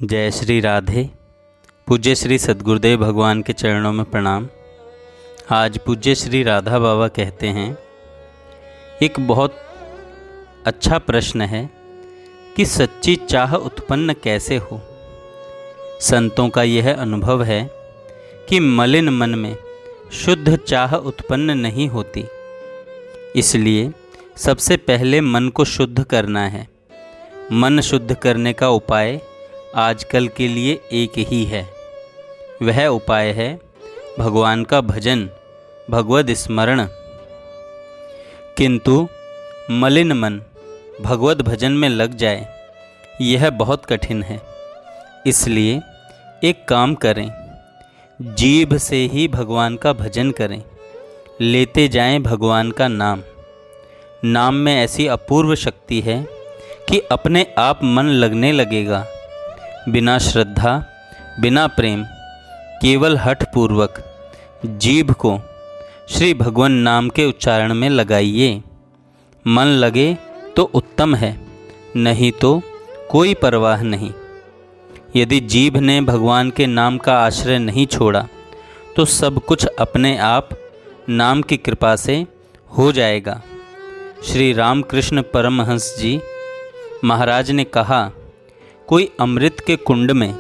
जय श्री राधे। पूज्य श्री सद्गुरुदेव भगवान के चरणों में प्रणाम। आज पूज्य श्री राधा बाबा कहते हैं, एक बहुत अच्छा प्रश्न है कि सच्ची चाह उत्पन्न कैसे हो। संतों का यह अनुभव है कि मलिन मन में शुद्ध चाह उत्पन्न नहीं होती, इसलिए सबसे पहले मन को शुद्ध करना है। मन शुद्ध करने का उपाय आजकल के लिए एक ही है। वह उपाय है भगवान का भजन, भगवद स्मरण। किंतु मलिन मन भगवद भजन में लग जाए, यह बहुत कठिन है। इसलिए एक काम करें, जीभ से ही भगवान का भजन करें। लेते जाएं भगवान का नाम। नाम में ऐसी अपूर्व शक्ति है कि अपने आप मन लगने लगेगा। बिना श्रद्धा, बिना प्रेम, केवल हठ पूर्वक जीभ को श्री भगवान नाम के उच्चारण में लगाइए। मन लगे तो उत्तम है, नहीं तो कोई परवाह नहीं। यदि जीभ ने भगवान के नाम का आश्रय नहीं छोड़ा तो सब कुछ अपने आप नाम की कृपा से हो जाएगा। श्री रामकृष्ण परमहंस जी महाराज ने कहा, कोई अमृत के कुंड में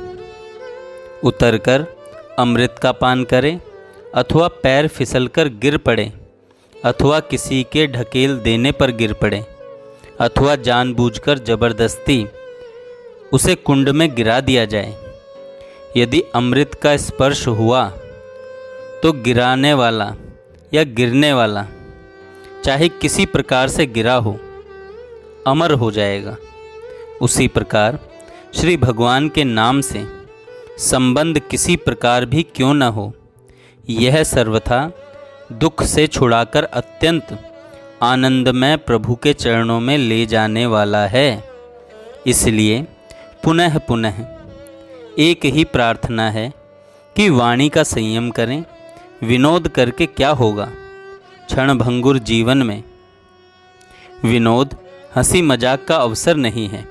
उतरकर अमृत का पान करे, अथवा पैर फिसलकर गिर पड़े, अथवा किसी के ढकेल देने पर गिर पड़े, अथवा जानबूझकर जबरदस्ती उसे कुंड में गिरा दिया जाए, यदि अमृत का स्पर्श हुआ तो गिराने वाला या गिरने वाला चाहे किसी प्रकार से गिरा हो, अमर हो जाएगा। उसी प्रकार श्री भगवान के नाम से संबंध किसी प्रकार भी क्यों न हो, यह सर्वथा दुख से छुड़ाकर अत्यंत आनंदमय प्रभु के चरणों में ले जाने वाला है। इसलिए पुनः पुनः एक ही प्रार्थना है कि वाणी का संयम करें। विनोद करके क्या होगा। क्षणभंगुर जीवन में विनोद, हंसी मजाक का अवसर नहीं है।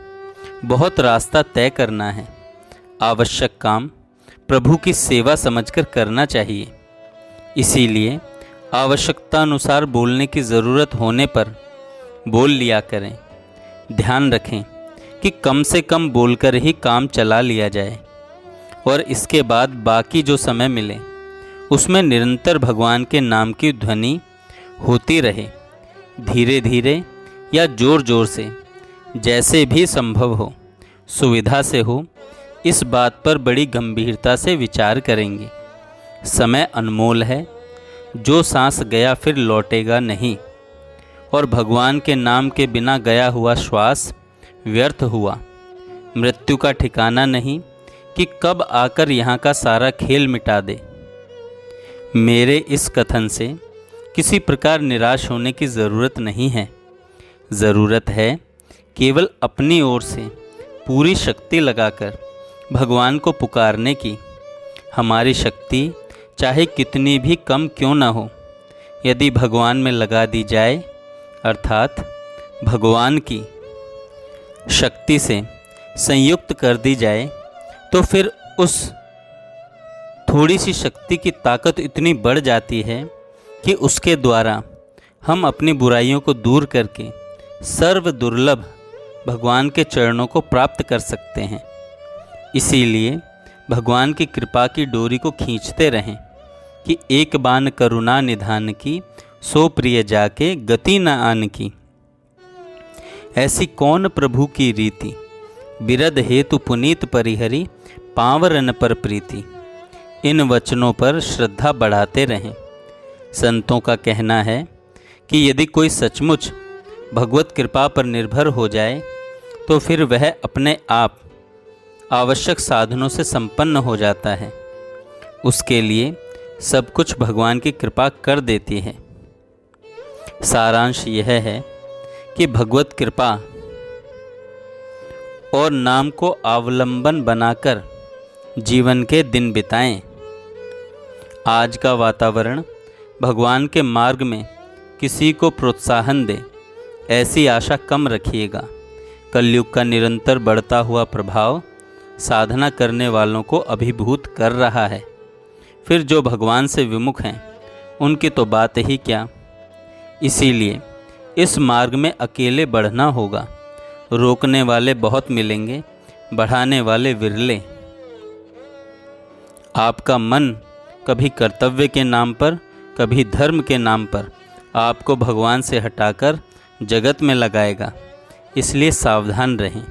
बहुत रास्ता तय करना है। आवश्यक काम प्रभु की सेवा समझकर करना चाहिए। इसीलिए आवश्यकतानुसार बोलने की ज़रूरत होने पर बोल लिया करें। ध्यान रखें कि कम से कम बोलकर ही काम चला लिया जाए, और इसके बाद बाकी जो समय मिले उसमें निरंतर भगवान के नाम की ध्वनि होती रहे। धीरे धीरे या जोर जोर से, जैसे भी संभव हो, सुविधा से हो, इस बात पर बड़ी गंभीरता से विचार करेंगे। समय अनमोल है, जो सांस गया फिर लौटेगा नहीं, और भगवान के नाम के बिना गया हुआ श्वास व्यर्थ हुआ। मृत्यु का ठिकाना नहीं कि कब आकर यहाँ का सारा खेल मिटा दे। मेरे इस कथन से किसी प्रकार निराश होने की ज़रूरत नहीं है। ज़रूरत है केवल अपनी ओर से पूरी शक्ति लगाकर भगवान को पुकारने की। हमारी शक्ति चाहे कितनी भी कम क्यों न हो, यदि भगवान में लगा दी जाए, अर्थात भगवान की शक्ति से संयुक्त कर दी जाए, तो फिर उस थोड़ी सी शक्ति की ताकत इतनी बढ़ जाती है कि उसके द्वारा हम अपनी बुराइयों को दूर करके सर्व दुर्लभ भगवान के चरणों को प्राप्त कर सकते हैं। इसीलिए भगवान की कृपा की डोरी को खींचते रहें कि एक बान करुणा निधान की, सो प्रिय जाके गति न आन की। ऐसी कौन प्रभु की रीति, बिरद हेतु पुनीत परिहरी, पावरन पर प्रीति। इन वचनों पर श्रद्धा बढ़ाते रहें। संतों का कहना है कि यदि कोई सचमुच भगवत कृपा पर निर्भर हो जाए तो फिर वह अपने आप आवश्यक साधनों से संपन्न हो जाता है। उसके लिए सब कुछ भगवान की कृपा कर देती है। सारांश यह है कि भगवत कृपा और नाम को अवलंबन बनाकर जीवन के दिन बिताएं। आज का वातावरण भगवान के मार्ग में किसी को प्रोत्साहन दे, ऐसी आशा कम रखिएगा। कलयुग का निरंतर बढ़ता हुआ प्रभाव साधना करने वालों को अभिभूत कर रहा है। फिर जो भगवान से विमुख हैं उनकी तो बात ही क्या। इसीलिए इस मार्ग में अकेले बढ़ना होगा। रोकने वाले बहुत मिलेंगे, बढ़ाने वाले विरले। आपका मन कभी कर्तव्य के नाम पर, कभी धर्म के नाम पर आपको भगवान से हटाकर जगत में लगाएगा। इसलिए सावधान रहें।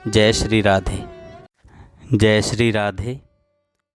जय श्री राधे। जय श्री राधे।